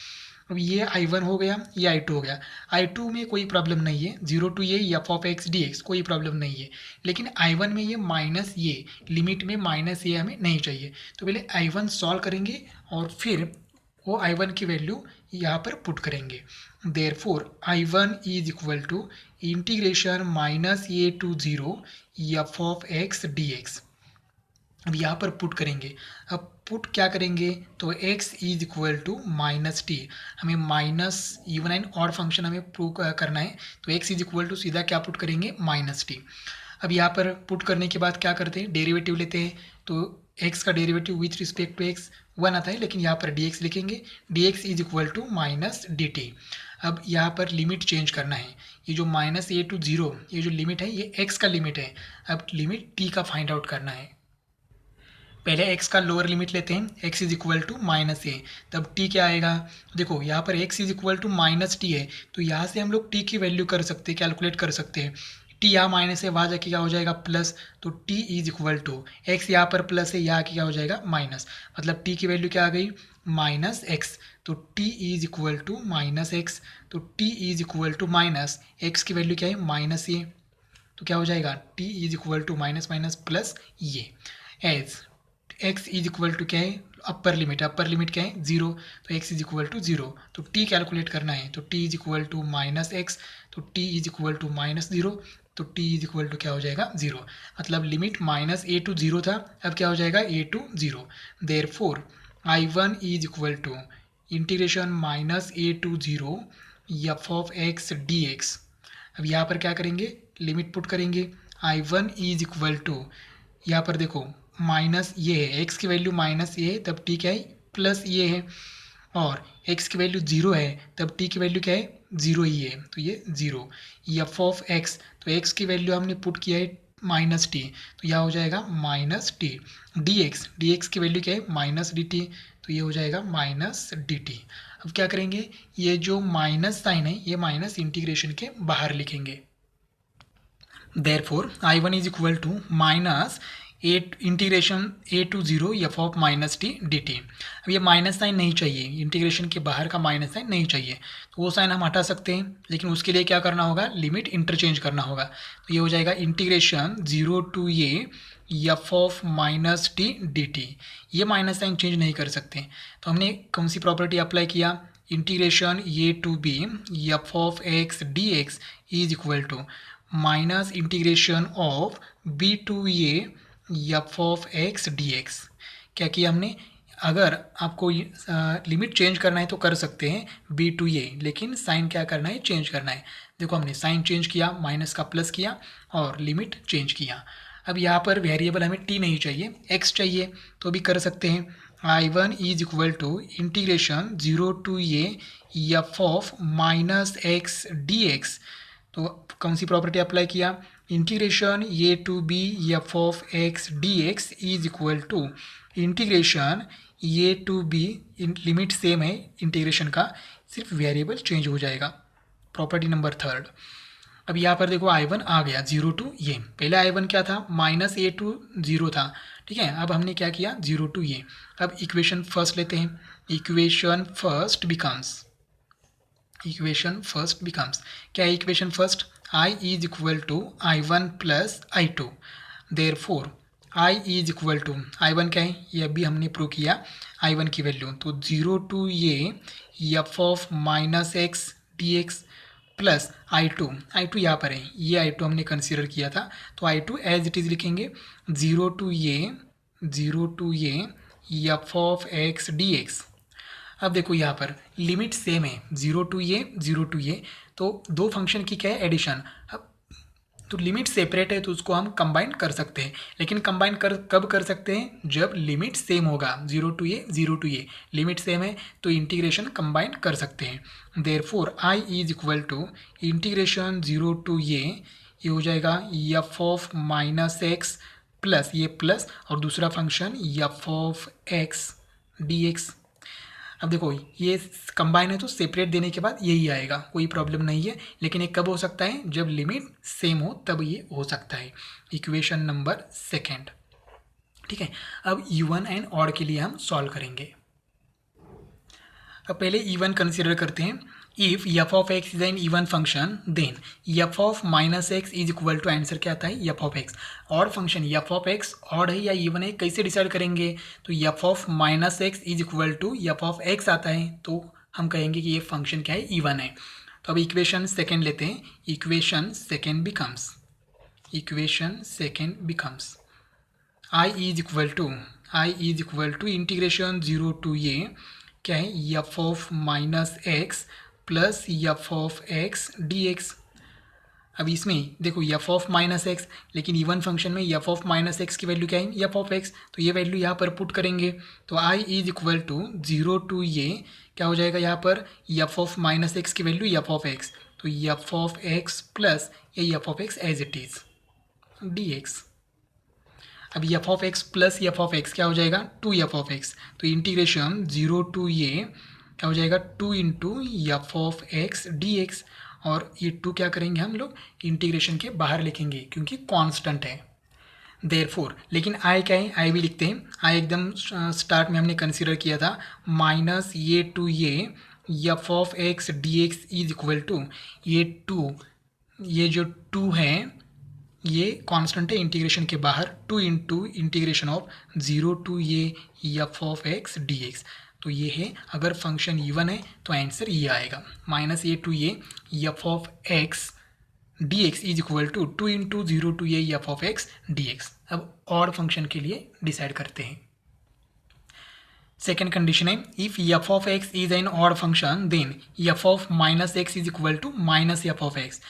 अब ये i1 हो गया, ये i2 हो गया। i2 में कोई प्रॉब्लम नहीं है, 0 टू ये f of x D x कोई प्रॉब्लम नहीं है, लेकिन i1 में ये माइनस ये लिमिट में माइनस ये हमें नहीं चाहिए। तो पहले i1 सॉल्व करेंगे और फिर वो i1 की वैल्यू यहाँ पर पुट करेंगे। Therefore i1 is equal to integration minus a to 0 f of x D x. अब यहाँ पर पुट करेंगे। अब पुट क्या करेंगे, तो x is equal to minus t, हमें minus even and odd function हमें प्रूव करना है, तो x इज इक्वल टू सीधा क्या पुट करेंगे, माइनस टी। अब यहाँ पर पुट करने के बाद क्या करते हैं, डेरिवेटिव लेते हैं। तो x का derivative with respect to x 1 आता है, लेकिन यहाँ पर dx लिखेंगे, dx is equal to minus d t. अब यहाँ पर लिमिट चेंज करना है, ये जो माइनस ए टू 0 ये जो लिमिट है ये x का लिमिट है, अब लिमिट t का फाइंड आउट करना है। पहले x का लोअर लिमिट लेते हैं, x is equal to minus a, तब t क्या आएगा, देखो यहाँ पर x is equal to minus t है, तो यहाँ से हम लोग t की वैल्यू कर सकते हैं, कैलकुलेट कर सकते हैं। t यहाँ माइनस है, वहाँ जाके क्या हो जाएगा प्लस, तो t is equal to x यहाँ पर प्लस है, यहाँ क्या हो जाएगा माइनस, मतलब t की वैल्यू क्या आ गई माइनस एक्स। तो t is equal to minus x, तो t is equal to minus x की वैल्यू क्या है माइनस ए, तो क्या हो जाएगा t is equal to minus minus plus a, as x is equal to क्या है अपर लिमिट क्या है 0, तो x इज इक्वल टू 0, तो t कैलकुलेट करना है, तो t is equal to minus x, तो t is equal to minus 0, तो t इज इक्वल टू क्या हो जाएगा 0, मतलब लिमिट माइनस ए टू 0 था, अब क्या हो जाएगा a to 0। Therefore i1 is equal to integration minus a to 0 f of x D x. अब यहाँ पर क्या करेंगे, लिमिट पुट करेंगे, i1 इज इक्वल टू यहाँ पर देखो माइनस ये है, x की वैल्यू माइनस ये है तब t क्या है प्लस ये है, और x की वैल्यू 0 है तब t की वैल्यू क्या है 0 ही है, तो ये 0 एफ ऑफ x, तो x की वैल्यू हमने पुट किया है माइनस टी, तो यह हो जाएगा माइनस टी, डी एक्स की वैल्यू क्या है माइनस डी टी, तो ये हो जाएगा माइनस डी टी। अब क्या करेंगे, ये जो माइनस साइन है ये माइनस इंटीग्रेशन के बाहर लिखेंगे। Therefore i1 is equal to minus integration A to 0 f of minus t d t. अब ये माइनस साइन नहीं चाहिए, इंटीग्रेशन के बाहर का माइनस साइन नहीं चाहिए, तो वो साइन हम हटा सकते हैं, लेकिन उसके लिए क्या करना होगा, लिमिट इंटरचेंज करना होगा। तो ये हो जाएगा इंटीग्रेशन 0 टू ये f of minus t d t, ये माइनस साइन चेंज नहीं कर सकते, तो हमने कौन सी प्रॉपर्टी अप्लाई किया, integration A to B F of x D x is equal to minus integration of b to a f of x D x. क्या किया हमने, अगर आपको लिमिट चेंज करना है तो कर सकते हैं बी टू ए, लेकिन साइन क्या करना है चेंज करना है। देखो हमने साइन चेंज किया, माइनस का प्लस किया और लिमिट चेंज किया। अब यहाँ पर वेरिएबल हमें टी नहीं चाहिए, एक्स चाहिए, तो भी कर सकते हैं। I1 is equal to integration 0 to ये f of minus x D x. तो कौन सी प्रॉपर्टी अप्लाई किया, integration A to B F of x D x is equal to integration A to b, limit same है integration का, सिर्फ variable change हो जाएगा। Property number third. अब यहाँ पर देखो I1 आ गया 0 टू ये, पहले I1 क्या था, माइनस ए टू 0 था, ठीक है। अब हमने क्या किया, 0 टू ये। अब इक्वेशन फर्स्ट लेते हैं, इक्वेशन फर्स्ट बिकम्स क्या है equation first, I is equal to I1 plus I2, therefore I is equal to I1 क्या है, ये अभी हमने प्रूव किया I1 की वैल्यू, तो 0 टू ये f of minus x D x plus I2 यहाँ पर है, ये I2 हमने कंसीडर किया था, तो I2 एज इट इज़ लिखेंगे 0 टू ये f of x D x. अब देखो यहाँ पर लिमिट सेम है, 0 टू ये, तो दो फंक्शन की क्या है, एडिशन। अब तो लिमिट सेपरेट है तो उसको हम कंबाइन कर सकते हैं, लेकिन कंबाइन कब कर सकते हैं, जब लिमिट सेम होगा, 0 टू ये लिमिट सेम है तो इंटीग्रेशन कंबाइन कर सकते हैं। Therefore I is equal to integration 0 to ये हो जाएगा f of minus x plus ये प्लस और दूसरा function f of x D x. अब देखो ये कंबाइन है तो सेपरेट देने के बाद यही आएगा, कोई प्रॉब्लम नहीं है, लेकिन ये कब हो सकता है, जब लिमिट सेम हो तब ये हो सकता है। इक्वेशन नंबर सेकेंड, ठीक है। अब इवन एंड ऑड के लिए हम सॉल्व करेंगे। अब पहले इवन कंसीडर करते हैं, if f of x is an even function then f of minus x is equal to, answer क्या आता है, f of x. Odd function f of x odd है या इवन है, कैसे डिसाइड करेंगे, तो f of minus x is equal to f of x आता है, तो हम कहेंगे कि ये फंक्शन क्या है, इवन है। तो अब इक्वेशन सेकेंड लेते हैं, equation second becomes I is equal to integration 0 to ये क्या है, f of minus x plus f of x D x. अब इसमें देखो एफ ऑफ माइनस एक्स, लेकिन इवन फंक्शन में एफ ऑफ माइनस एक्स की वैल्यू क्या है, एफ ऑफ एक्स, तो ये वैल्यू यहाँ पर पुट करेंगे, तो I is equal to 0 to ये क्या हो जाएगा, यहाँ पर एफ ऑफ माइनस एक्स की वैल्यू एफ ऑफ एक्स, तो f of x plus a f of x as it is d x. अब f of x plus f of x क्या हो जाएगा, 2 ऑफ एक्स, तो इंटीग्रेशन 0 टू ये क्या हो जाएगा, 2 into f of x D x, और ये 2 क्या करेंगे हम लोग, इंटीग्रेशन के बाहर लिखेंगे क्योंकि कांस्टेंट है। देयरफॉर लेकिन I क्या है, I भी लिखते हैं, I एकदम स्टार्ट में हमने कंसीडर किया था, माइनस ये टू ये f of x D x is equal to a 2, ये जो 2 है ये कांस्टेंट है इंटीग्रेशन के बाहर, 2 इंटू इंटीग्रेशन ऑफ 0 टू ये f of x D x, तो ये है, अगर फंक्शन इवन है तो आंसर ये आएगा, माइनस ये टू ये f of x D x is equal to 2 into 0 to ये f of x D x. अब ऑड फंक्शन के लिए डिसाइड करते हैं। सेकेंड कंडीशन है, if f of x is an odd function then f of minus x is equal to minus f of x.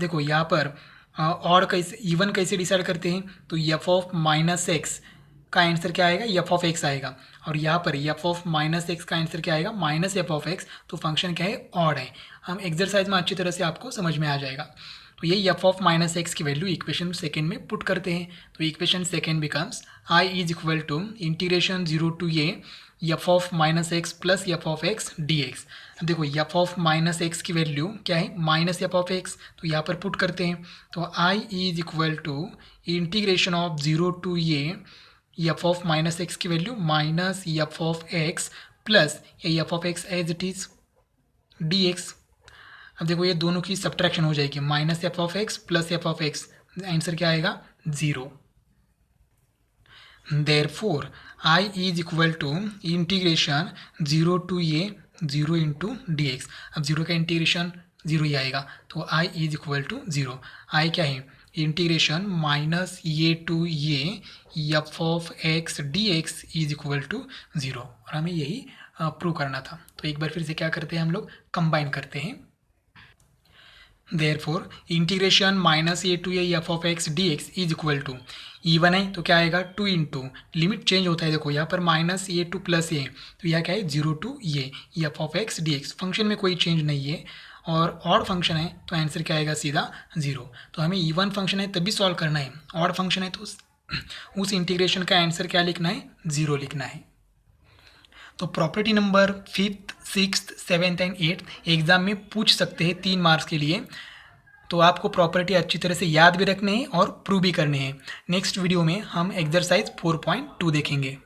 देखो यहाँ पर और कैसे इवन कैसे डिसाइड करते हैं, तो एफ ऑफ माइनस एक्स का आंसर क्या आएगा, एफ ऑफ एक्स आएगा, और यहाँ पर एफ ऑफ माइनस एक्स का आंसर क्या आएगा, माइनस एफ ऑफ एक्स, तो फंक्शन क्या है, ऑड है। हम एक्सरसाइज में अच्छी तरह से आपको समझ में आ जाएगा। तो ये एफ ऑफ माइनस एक्स की वैल्यू इक्वेशन सेकेंड में पुट करते हैं, तो equation second becomes I is equal to integration 0 to ये f of minus x plus f of x D x. देखो एफ ऑफ माइनस एक्स की value क्या है, माइनस एफ ऑफ एक्स, तो यहाँ पर पुट करते हैं, तो I is equal to integration of 0 to ये एफ ऑफ माइनस एक्स की value minus f of x plus a f of x as it is d x. अब देखो ये दोनों की सब्ट्रैक्शन हो जाएगी, minus f of x plus f of x, answer क्या आएगा, 0। Therefore I is equal to integration 0 to a 0 into D x. अब 0 का इंटीग्रेशन 0 ही आएगा, तो I is equal to 0। I क्या है, इंटीग्रेशन माइनस ये टू ये f of x D x is equal to 0, और हमें यही प्रूव करना था। तो एक बार फिर से क्या करते हैं हम लोग, कंबाइन करते हैं। Therefore integration minus a to a f of x D x is equal to E1 है तो क्या आएगा 2 इंटू लिमिट चेंज होता है, देखो यहाँ पर माइनस ए टू प्लस ए, तो यहाँ क्या है 0 टू ये f of x D x. Function में कोई चेंज नहीं है और ऑड फंक्शन है तो आंसर क्या आएगा सीधा 0। तो हमें E1 फंक्शन है तभी सॉल्व करना है, ऑड फंक्शन है तो उस इंटीग्रेशन का आंसर क्या लिखना है 0 लिखना है। तो property number 5th 6th 7th and 8th exam में पूछ सकते हैं 3 मार्क्स के लिए, तो आपको प्रॉपर्टी अच्छी तरह से याद भी रखने हैं और प्रूव भी करने हैं। नेक्स्ट वीडियो में हम एक्सरसाइज 4.2 देखेंगे।